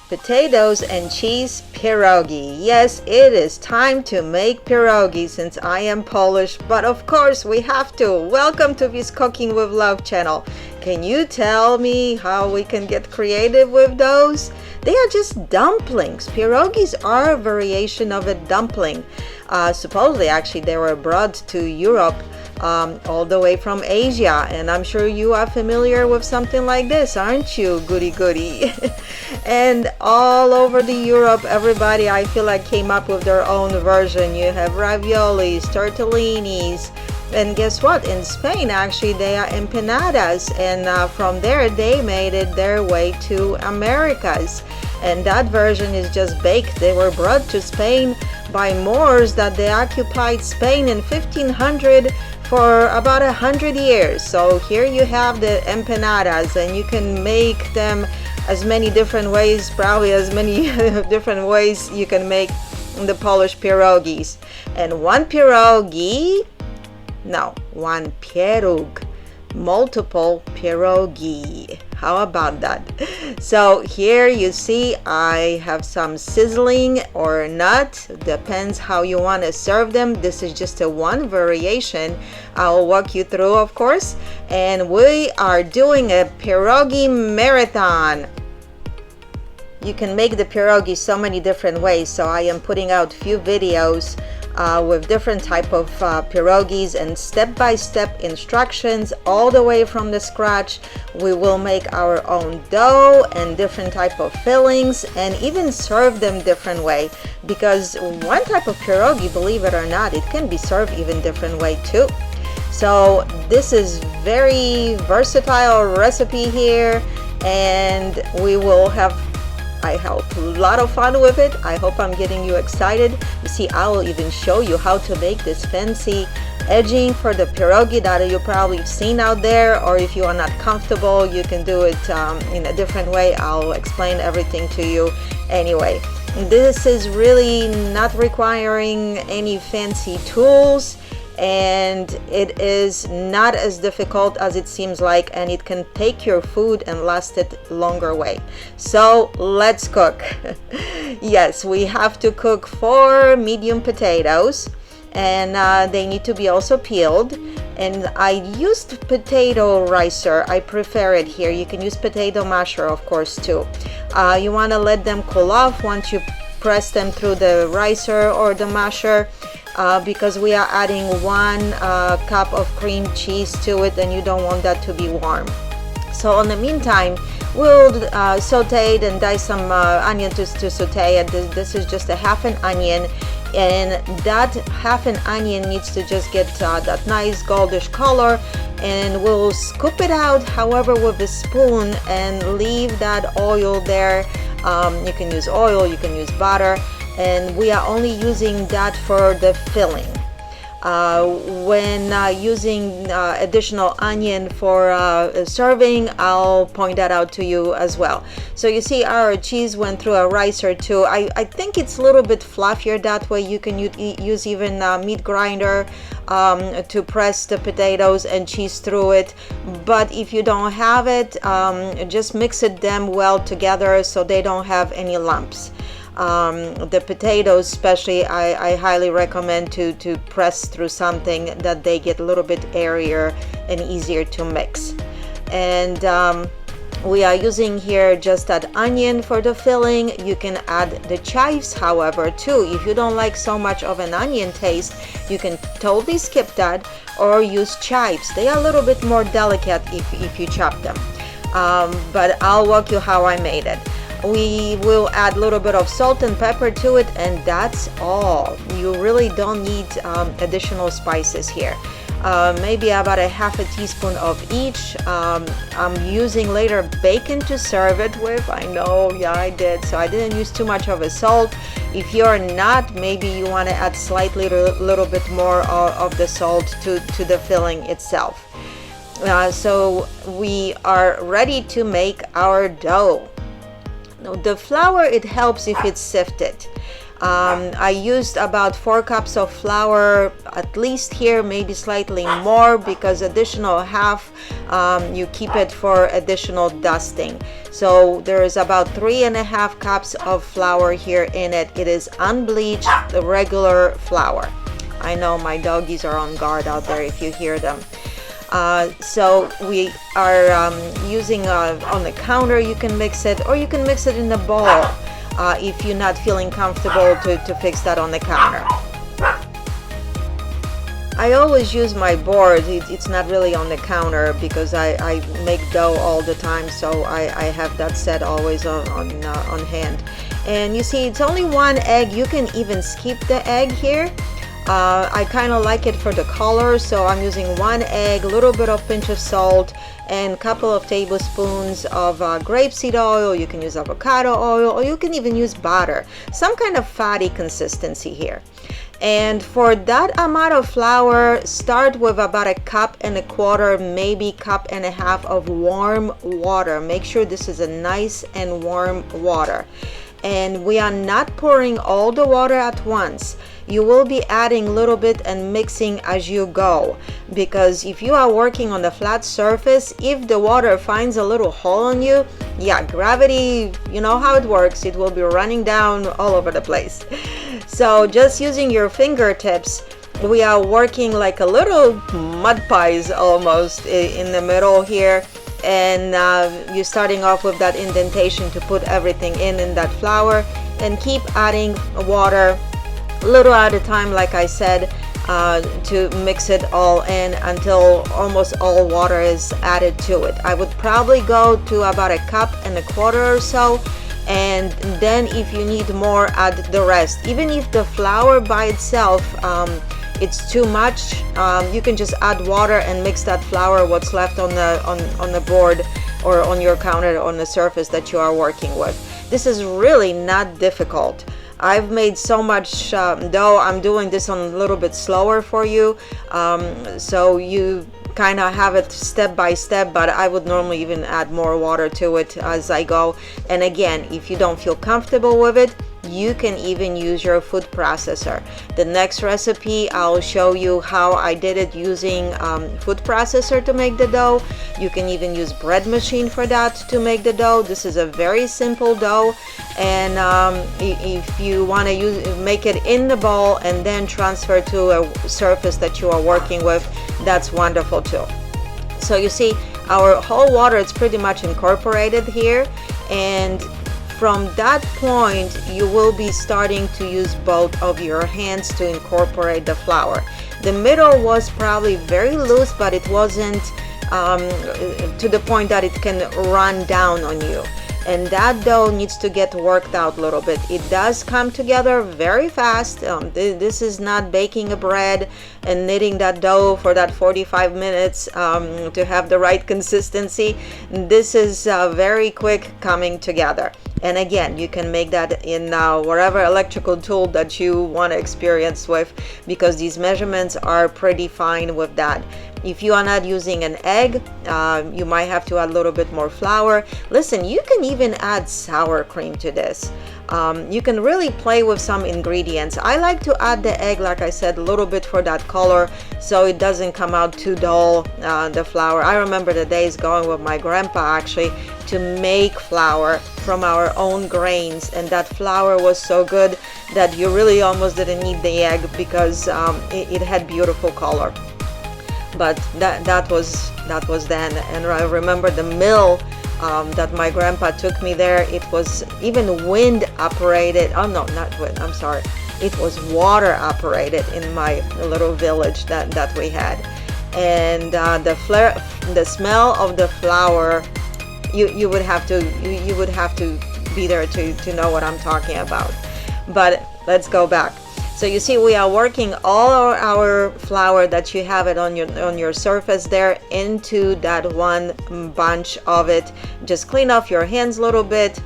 Potatoes and cheese pierogi. Yes, it is time to make pierogi since I am Polish, but of course we have to. Welcome to this Cooking with Love channel. Can you tell me how we can get creative with those? They are just dumplings. Pierogis are a variation of a dumpling. Supposedly, actually, they were brought to Europe all the way from Asia, and I'm sure you are familiar with something like this, aren't you? Goody goody. And all over the Europe, everybody, I feel like, came up with their own version. You have raviolis, tortellinis, and guess what? In Spain, actually, they are empanadas, and from there they made it their way to Americas, and that version is just baked. They were brought to Spain by Moors that they occupied Spain in 1500 for about 100 years. So here you have the empanadas, and you can make them as many different ways, probably as many different ways you can make the Polish pierogis. And one pierogi, no, one pieróg, multiple pierogi. How about that? So here you see I have some sizzling or not, depends how you want to serve them. This is just a one variation I'll walk you through, of course, and we are doing a pierogi marathon. You can make the pierogi so many different ways, so I am putting out few videos with different type of pierogis and step-by-step instructions all the way from the scratch. We will make our own dough and different type of fillings and even serve them different way, because one type of pierogi, believe it or not, it can be served even different way too. So this is very versatile recipe here, and we will have, I hope, a lot of fun with it. I hope I'm getting you excited. You see, I will even show you how to make this fancy edging for the pierogi that you probably seen out there, or if you are not comfortable, you can do it in a different way. I'll explain everything to you anyway. This is really not requiring any fancy tools, and it is not as difficult as it seems like, and it can take your food and last it longer way. So let's cook. Yes, we have to cook 4 medium potatoes, and they need to be also peeled. And I used potato ricer. I prefer it here. You can use potato masher, of course, too. You want to let them cool off once you press them through the ricer or the masher, because we are adding 1 cup of cream cheese to it, and you don't want that to be warm. So in the meantime, we'll saute it and dice some onion to saute it. This is just a half an onion, and that half an onion needs to just get that nice goldish color, and we'll scoop it out, however, with a spoon and leave that oil there. You can use oil, you can use butter, and we are only using that for the filling. When using additional onion for serving, I'll point that out to you as well. So you see our cheese went through a ricer too. I think it's a little bit fluffier that way. You can use even meat grinder to press the potatoes and cheese through it, but if you don't have it, just mix them well together so they don't have any lumps. The potatoes especially, I highly recommend to press through something that they get a little bit airier and easier to mix. And we are using here just that onion for the filling. You can add the chives, however, too. If you don't like so much of an onion taste, you can totally skip that or use chives. They are a little bit more delicate if you chop them, but I'll walk you how I made it. We will add a little bit of salt and pepper to it, and that's all. You really don't need additional spices here. Maybe about a half a teaspoon of each. I'm using later bacon to serve it with. I know, yeah, I did. So I didn't use too much of a salt. If you're not, maybe you want to add slightly little bit more of the salt to the filling itself. So we are ready to make our dough. The flour, it helps if it's sifted. I used about 4 cups of flour, at least here, maybe slightly more, because additional half you keep it for additional dusting. So there is about 3.5 cups of flour here in it. It is unbleached, the regular flour. I know my doggies are on guard out there if you hear them. So we are using on the counter. You can mix it, or you can mix it in a bowl if you're not feeling comfortable to fix that on the counter. I always use my board. It's not really on the counter because I make dough all the time, so I have that set always on hand. And you see, it's only 1 egg. You can even skip the egg here. I kind of like it for the color, so I'm using 1 egg, a little bit of pinch of salt, and a couple of tablespoons of grapeseed oil. You can use avocado oil, or you can even use butter. Some kind of fatty consistency here. And for that amount of flour, start with about 1.25 cups, maybe 1.5 cups of warm water. Make sure this is a nice and warm water. And we are not pouring all the water at once. You will be adding a little bit and mixing as you go, because if you are working on a flat surface, if the water finds a little hole on you, yeah, gravity, you know how it works, it will be running down all over the place. So just using your fingertips, we are working like a little mud pies almost in the middle here. And you're starting off with that indentation to put everything in that flour, and keep adding water a little at a time, like I said, to mix it all in until almost all water is added to it. I would probably go to about 1.25 cups or so, and then if you need more, add the rest. Even if the flour by itself it's too much, you can just add water and mix that flour, what's left on the board or on your counter, on the surface that you are working with. This is really not difficult. I've made so much dough. I'm doing this on a little bit slower for you, so you kind of have it step by step, but I would normally even add more water to it as I go. And again, if you don't feel comfortable with it, you can even use your food processor. The next recipe, I'll show you how I did it using food processor to make the dough. You can even use bread machine for that to make the dough. This is a very simple dough, and if you want to make it in the bowl and then transfer to a surface that you are working with, that's wonderful too. So you see, our whole water is pretty much incorporated here, and from that point, you will be starting to use both of your hands to incorporate the flour. The middle was probably very loose, but it wasn't to the point that it can run down on you. And that dough needs to get worked out a little bit. It does come together very fast. This is not baking a bread and kneading that dough for that 45 minutes to have the right consistency. This is very quick coming together. And again, you can make that in whatever electrical tool that you want to experience with, because these measurements are pretty fine with that. If you are not using an egg, you might have to add a little bit more flour. Listen, you can even add sour cream to this. You can really play with some ingredients. I like to add the egg, like I said, a little bit for that color, so it doesn't come out too dull, the flour. I remember the days going with my grandpa actually to make flour from our own grains, and that flour was so good that you really almost didn't need the egg because it had beautiful color. But that was then. And I remember the mill that my grandpa took me there. It was even wind operated. Oh no, not wind, I'm sorry. It was water operated in my little village that we had. And the smell of the flour, you would have to be there to know what I'm talking about. But let's go back. So you see, we are working all our flour that you have it on your surface there into that one bunch of it. Just clean off your hands a little bit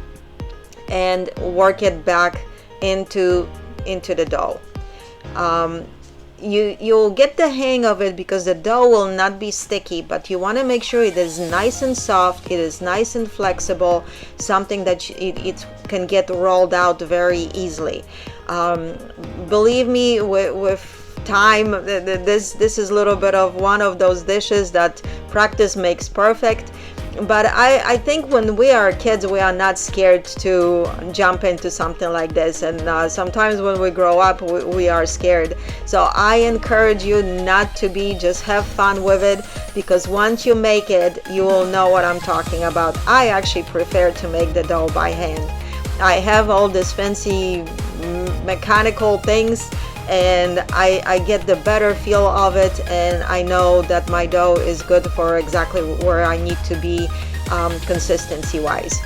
and work it back into the dough. you'll get the hang of it because the dough will not be sticky, but you want to make sure it is nice and soft, it is nice and flexible, something that it can get rolled out very easily. Believe me, with time, this is a little bit of one of those dishes that practice makes perfect. But I think when we are kids, we are not scared to jump into something like this, and sometimes when we grow up, we are scared. So I encourage you not to be, just have fun with it, because once you make it, you will know what I'm talking about. I actually prefer to make the dough by hand. I have all these fancy mechanical things, and I get the better feel of it, and I know that my dough is good for exactly where I need to be consistency wise.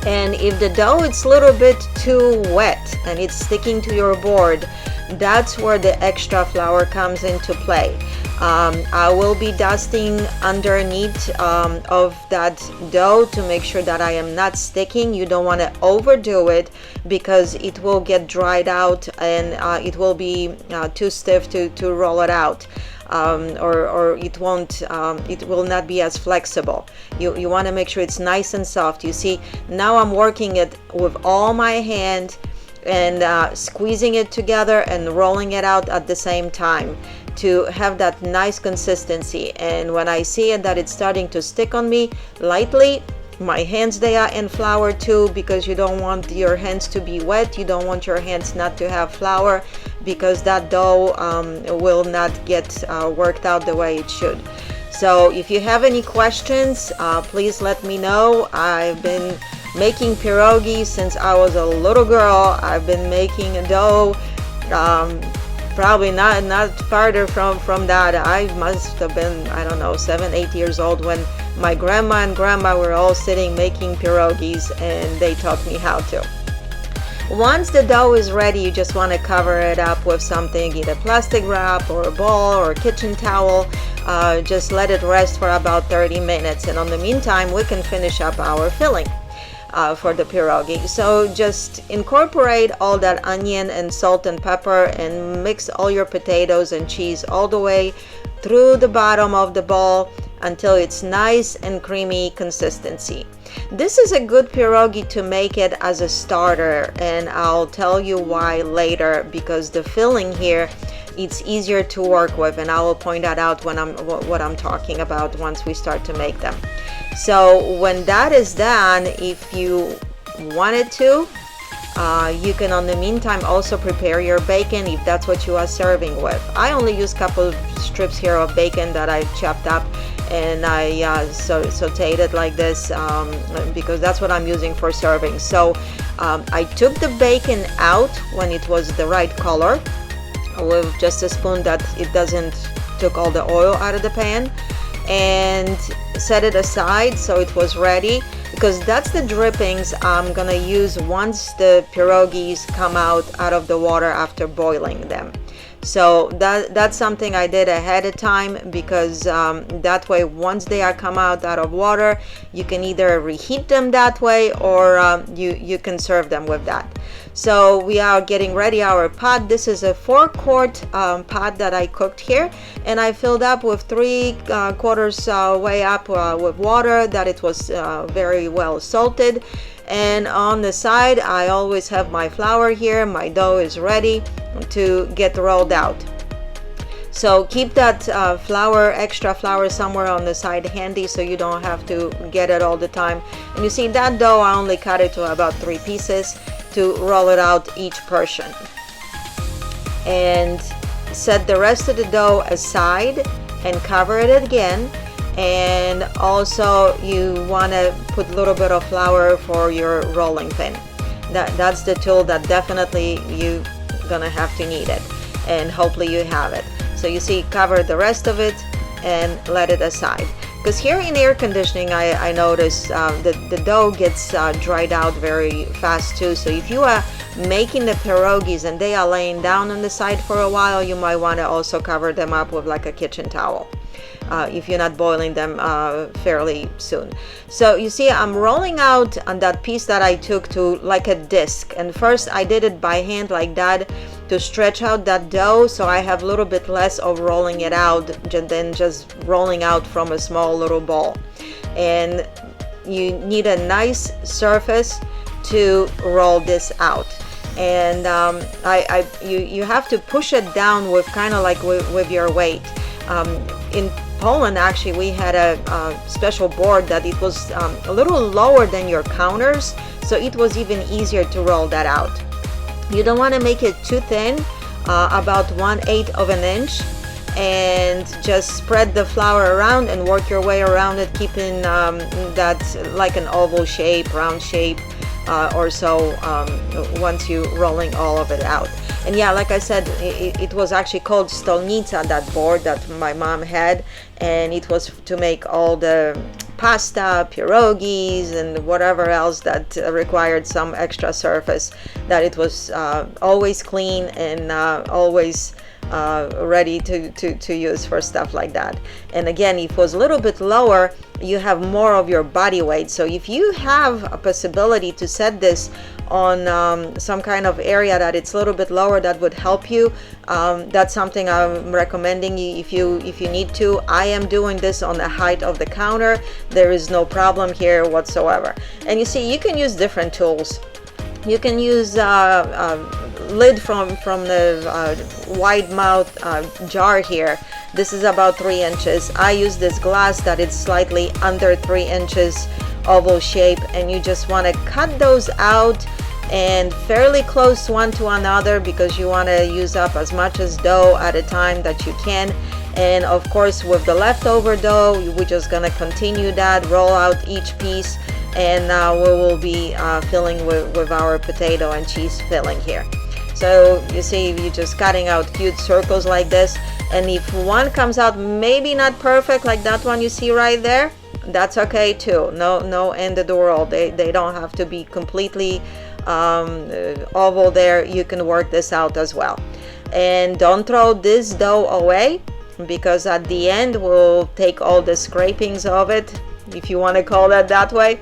And if the dough is a little bit too wet and it's sticking to your board, that's where the extra flour comes into play. I will be dusting underneath of that dough to make sure that I am not sticking. You don't want to overdo it because it will get dried out, and it will be too stiff to roll it out. Or it won't, it will not be as flexible. You want to make sure it's nice and soft. You see, now I'm working it with all my hand and squeezing it together and rolling it out at the same time to have that nice consistency. And when I see it that it's starting to stick on me lightly, my hands, they are in flour too, because you don't want your hands to be wet, you don't want your hands not to have flour, because that dough will not get worked out the way it should. So if you have any questions, please let me know. I've been making pierogi since I was a little girl. I've been making a dough probably not farther from that. I must have been, I don't know, 7-8 years old when my grandma and grandma were all sitting making pierogis, and they taught me how to. Once the dough is ready, you just want to cover it up with something, either plastic wrap or a ball or a kitchen towel. Just let it rest for about 30 minutes, and in the meantime we can finish up our filling for the pierogi. So just incorporate all that onion and salt and pepper, and mix all your potatoes and cheese all the way through the bottom of the bowl until it's nice and creamy consistency. This is a good pierogi to make it as a starter, and I'll tell you why later, because the filling here, it's easier to work with, and I will point that out when what I'm talking about once we start to make them. So when that is done, if you wanted to, you can in the meantime also prepare your bacon if that's what you are serving with. I only use a couple of strips here of bacon that I've chopped up, and I sauteed it like this because that's what I'm using for serving. So I took the bacon out when it was the right color with just a spoon that it doesn't took all the oil out of the pan, and set it aside so it was ready, because that's the drippings I'm gonna use once the pierogis come out of the water after boiling them. So that's something I did ahead of time, because that way once they are come out of water, you can either reheat them that way, or you can serve them with that. So we are getting ready our pot. This is a 4-quart pot that I cooked here, and I filled up with 3/4 way up with water that it was very well salted. And on the side, I always have my flour here. My dough is ready to get rolled out. So keep that extra flour somewhere on the side handy, so you don't have to get it all the time. And you see that dough, I only cut it to about 3 pieces to roll it out each portion. And set the rest of the dough aside and cover it again. And also you want to put a little bit of flour for your rolling pin. That's the tool that definitely you gonna have to need it, and hopefully you have it. So you see, cover the rest of it and let it aside, because here in air conditioning I notice the dough gets dried out very fast too. So if you are making the pierogis and they are laying down on the side for a while, you might want to also cover them up with like a kitchen towel if you're not boiling them fairly soon. So you see, I'm rolling out on that piece that I took to like a disc, and first I did it by hand like that, to stretch out that dough, so I have a little bit less of rolling it out than just rolling out from a small little ball. And you need a nice surface to roll this out. And you have to push it down with kind of like with your weight. In Poland, actually, we had a special board that it was a little lower than your counters, so it was even easier to roll that out. You don't want to make it too thin, about 1/8 of an inch, and just spread the flour around and work your way around it, keeping that like an oval shape, round shape, or so once you rolling all of it out. And yeah, like I said, it was actually called stolnica, that board that my mom had, and it was to make all the pasta, pierogies, and whatever else that required some extra surface, that it was always clean and always ready to use for stuff like that. And again, if it was a little bit lower, you have more of your body weight. So if you have a possibility to set this on some kind of area that it's a little bit lower, that would help you. That's something I'm recommending you if you need to. I am doing this on the height of the counter. There is no problem here whatsoever. And you see, you can use different tools. You can use lid from the wide mouth jar here. This is about 3 inches. I use this glass that is slightly under 3 inches, oval shape, and you just want to cut those out and fairly close one to another, because you want to use up as much as dough at a time that you can. And of course, with the leftover dough, we're just gonna continue that, roll out each piece, and we will be filling with our potato and cheese filling here. So you see, you're just cutting out cute circles like this, and if one comes out maybe not perfect like that one you see right there, that's okay too. No end of the world. They don't have to be completely oval there. You can work this out as well. And don't throw this dough away, because at the end we'll take all the scrapings of it, if you want to call that that way,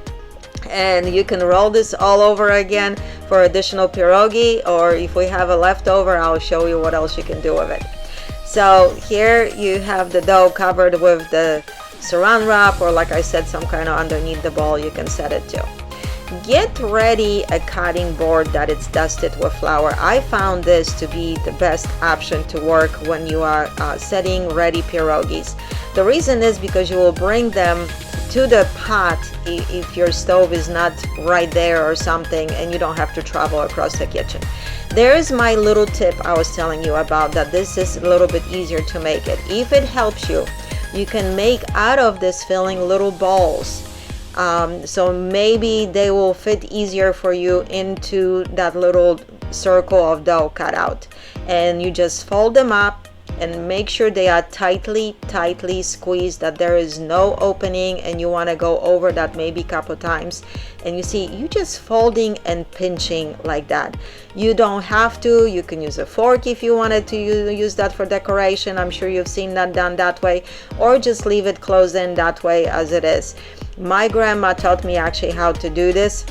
and you can roll this all over again for additional pierogi, or if we have a leftover, I'll show you what else you can do with it. So here you have the dough covered with the saran wrap, or like I said, some kind of underneath the bowl you can set it to. Get ready a cutting board that it's dusted with flour. I found this to be the best option to work when you are setting ready pierogis. The reason is because you will bring them to the pot if your stove is not right there or something, and you don't have to travel across the kitchen. There's my little tip I was telling you about, that this is a little bit easier to make it. If it helps you, you can make out of this filling little balls. So maybe they will fit easier for you into that little circle of dough cut out. And you just fold them up and make sure they are tightly squeezed, that there is no opening, and you want to go over that maybe a couple times. And you see, you just folding and pinching like that. You don't have to. You can use a fork if you wanted to use that for decoration. I'm sure you've seen that done that way, or just leave it closed in that way as it is. My grandma taught me actually how to do this,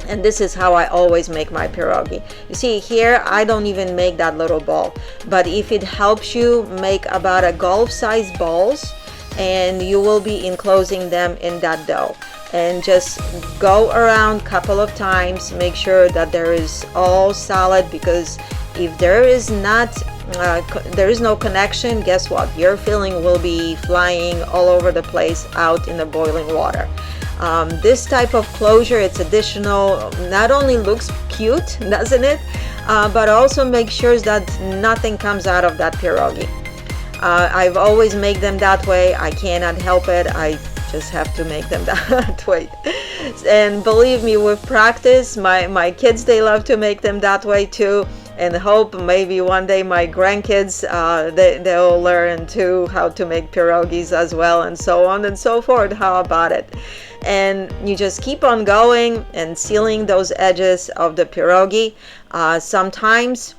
and this is how I always make my pierogi. You see here, I don't even make that little ball, but if it helps you, make about a golf-sized balls, and you will be enclosing them in that dough. And just go around a couple of times, make sure that there is all solid, because if there is no connection, guess what? Your filling will be flying all over the place out in the boiling water. This type of closure, it's additional, not only looks cute, doesn't it, but also make sure that nothing comes out of that pierogi. I've always made them that way. I cannot help it. I just have to make them that way. And believe me, with practice, my kids, they love to make them that way too. And hope maybe one day my grandkids, they'll learn too how to make pierogis as well, and so on and so forth. How about it? And you just keep on going and sealing those edges of the pierogi. Sometimes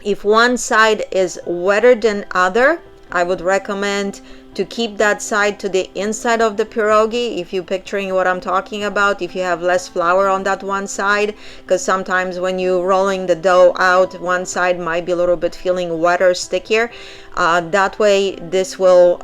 if one side is wetter than other, I would recommend to keep that side to the inside of the pierogi, if you're picturing what I'm talking about, if you have less flour on that one side, because sometimes when you're rolling the dough out, one side might be a little bit feeling wetter, stickier. That way this will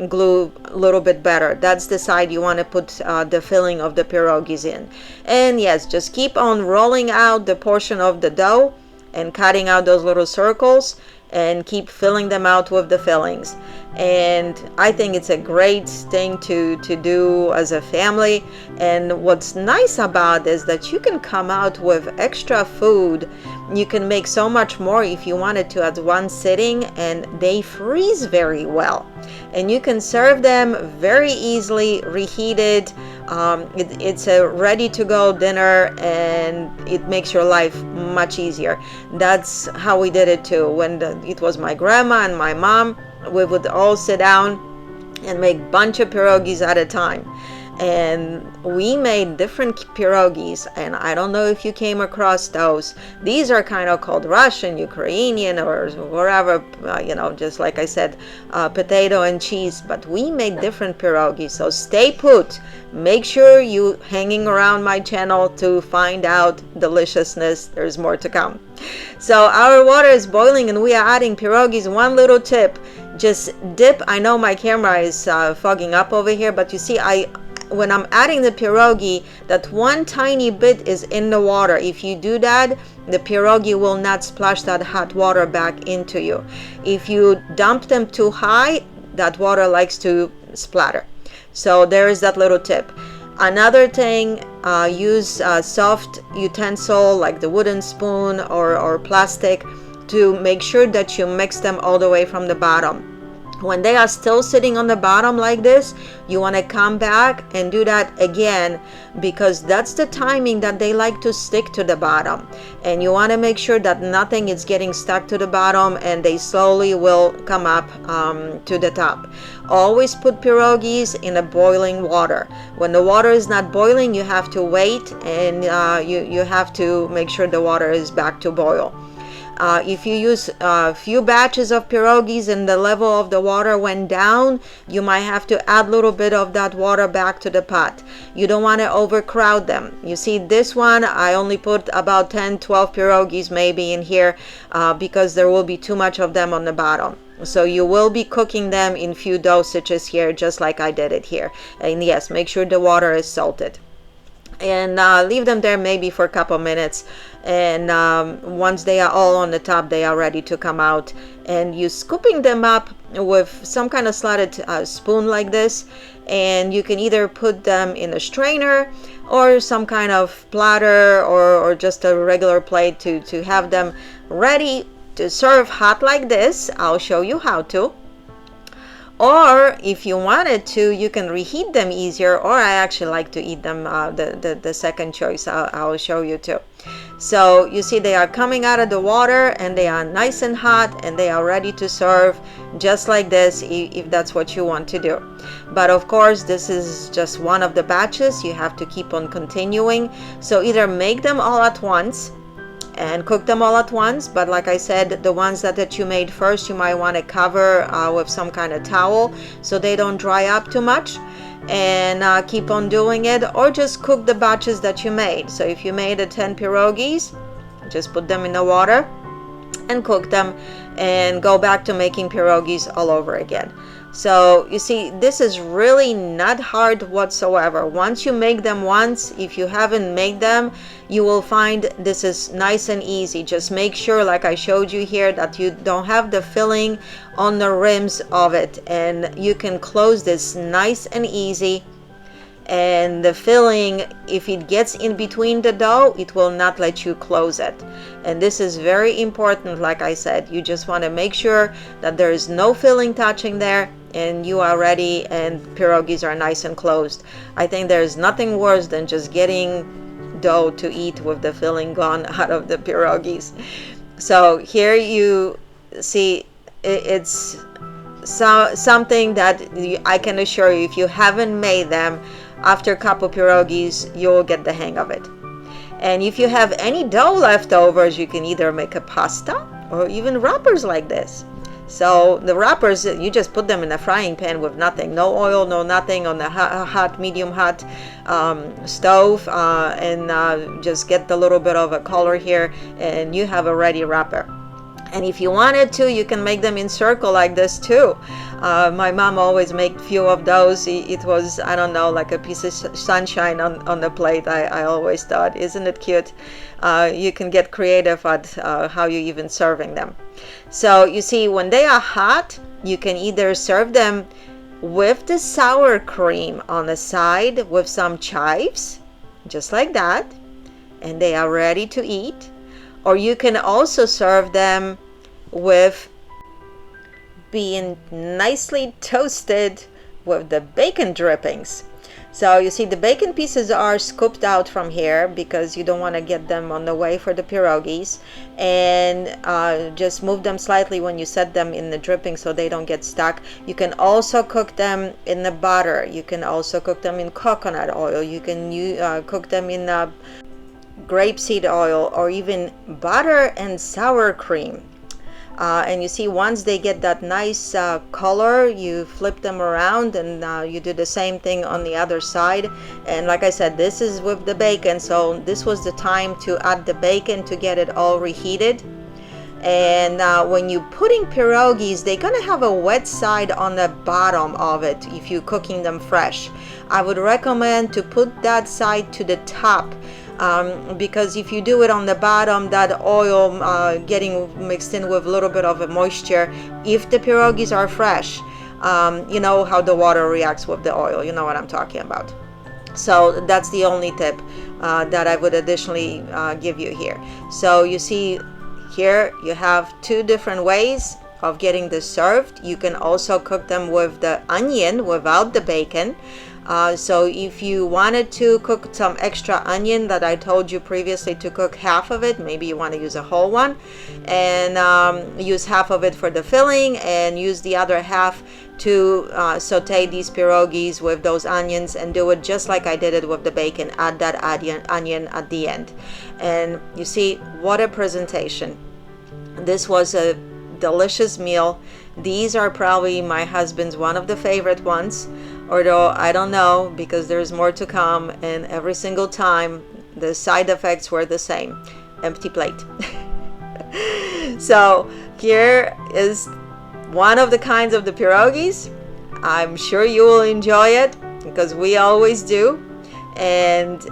glue a little bit better. That's the side you want to put the filling of the pierogis in. And yes, just keep on rolling out the portion of the dough and cutting out those little circles and keep filling them out with the fillings. And I think it's a great thing to do as a family. And what's nice about this is that you can come out with extra food. You can make so much more if you wanted to at one sitting, and they freeze very well. And you can serve them very easily, reheated. It's a ready-to-go dinner, and it makes your life much easier. That's how we did it too. When it was my grandma and my mom, we would all sit down and make a bunch of pierogis at a time. And we made different pierogis, and I don't know if you came across those. These are kind of called Russian, Ukrainian, or wherever, just like I said, potato and cheese. But we made different pierogis, so stay put. Make sure you hanging around my channel to find out deliciousness. There's more to come. So our water is boiling and we are adding pierogis. One little tip, just dip. I know my camera is fogging up over here, but you see, when I'm adding the pierogi, that one tiny bit is in the water. If you do that, the pierogi will not splash that hot water back into you. If you dump them too high, that water likes to splatter. So there is that little tip. Another thing, use a soft utensil like the wooden spoon or plastic to make sure that you mix them all the way from the bottom. When they are still sitting on the bottom like this, you want to come back and do that again, because that's the timing that they like to stick to the bottom. And you want to make sure that nothing is getting stuck to the bottom, and they slowly will come up to the top. Always put pierogis in a boiling water. When the water is not boiling, you have to wait, and you have to make sure the water is back to boil. If you use a few batches of pierogis and the level of the water went down, you might have to add a little bit of that water back to the pot. You don't want to overcrowd them. You see, this one, I only put about 10-12 pierogis maybe in here because there will be too much of them on the bottom. So you will be cooking them in few dosages here, just like I did it here. And yes, make sure the water is salted. And leave them there maybe for a couple minutes, and once they are all on the top, they are ready to come out. And you scooping them up with some kind of slotted spoon like this, and you can either put them in a strainer or some kind of platter or just a regular plate to have them ready to serve hot like this. I'll show you how to. Or if you wanted to, you can reheat them easier, or I actually like to eat them the second choice. I'll show you too. So you see, they are coming out of the water and they are nice and hot, and they are ready to serve just like this if that's what you want to do. But of course, this is just one of the batches. You have to keep on continuing. So either make them all at once and cook them all at once, but like I said, the ones that you made first, you might want to cover with some kind of towel so they don't dry up too much, and keep on doing it. Or just cook the batches that you made. So if you made 10 pierogis, just put them in the water and cook them, and go back to making pierogis all over again. So you see, this is really not hard whatsoever. Once you make them once, if you haven't made them, you will find this is nice and easy. Just make sure, like I showed you here, that you don't have the filling on the rims of it, and you can close this nice and easy. And the filling, if it gets in between the dough, it will not let you close it. And this is very important. Like I said, you just want to make sure that there is no filling touching there, and you are ready, and pierogis are nice and closed. I think there's nothing worse than just getting dough to eat with the filling gone out of the pierogis. So here you see, it's something that I can assure you, if you haven't made them, after a couple pierogis, you'll get the hang of it. And if you have any dough leftovers, you can either make a pasta or even wrappers like this. So the wrappers, you just put them in a frying pan with nothing, no oil, no nothing, on the hot, medium hot stove, and just get the little bit of a color here, and you have a ready wrapper. And if you wanted to, you can make them in circle like this too. My mom always made few of those. It was, I don't know, like a piece of sunshine on the plate. I always thought, isn't it cute? You can get creative at how you even serving them. So you see, when they are hot, you can either serve them with the sour cream on the side with some chives, just like that, and they are ready to eat. Or you can also serve them with being nicely toasted with the bacon drippings. So you see, the bacon pieces are scooped out from here because you don't want to get them on the way for the pierogies, and just move them slightly when you set them in the dripping so they don't get stuck. You can also cook them in the butter. You can also cook them in coconut oil. You can cook them in grapeseed oil, or even butter and sour cream. And you see, once they get that nice color, you flip them around, and you do the same thing on the other side. And like I said, this is with the bacon, so this was the time to add the bacon to get it all reheated. And when you putting pierogies, they're gonna have a wet side on the bottom of it if you're cooking them fresh. I would recommend to put that side to the top, because if you do it on the bottom, that oil getting mixed in with a little bit of a moisture. If the pierogies are fresh, you know how the water reacts with the oil. You know what I'm talking about. So that's the only tip that I would additionally give you here. So you see, here you have two different ways of getting this served. You can also cook them with the onion without the bacon. So if you wanted to cook some extra onion that I told you previously to cook half of it, maybe you want to use a whole one, and use half of it for the filling, and use the other half to saute these pierogies with those onions, and do it just like I did it with the bacon. Add that onion at the end, and you see what a presentation. This was a delicious meal. These are probably my husband's one of the favorite ones, although I don't know, because there's more to come, and every single time the side effects were the same: empty plate. So here is one of the kinds of the pierogies. I'm sure you will enjoy it, because we always do. And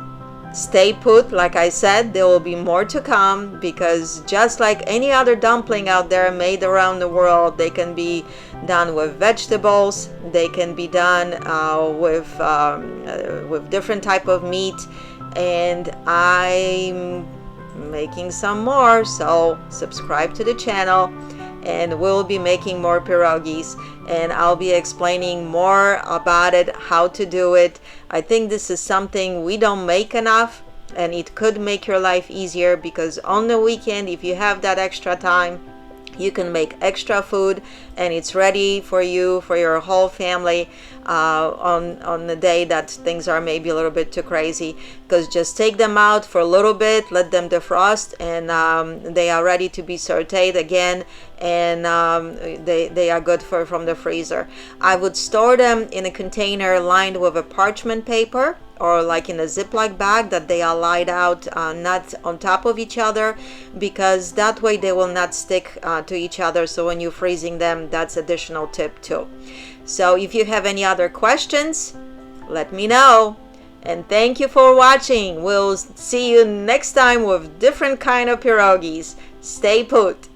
stay put. Like I said, there will be more to come, because just like any other dumpling out there made around the world, they can be done with vegetables, they can be done with different type of meat, and I'm making some more. So subscribe to the channel, and we'll be making more pierogies, and I'll be explaining more about it, how to do it. I think this is something we don't make enough, and it could make your life easier, because on the weekend, if you have that extra time, you can make extra food, and it's ready for you, for your whole family, on the day that things are maybe a little bit too crazy. Because just take them out for a little bit, let them defrost, and they are ready to be sauteed again, and they are good from the freezer. I would store them in a container lined with a parchment paper, or like in a Ziploc bag, that they are laid out not on top of each other, because that way they will not stick to each other. So when you're freezing them, that's additional tip too. So if you have any other questions, let me know. And thank you for watching. We'll see you next time with different kind of pierogies. Stay put.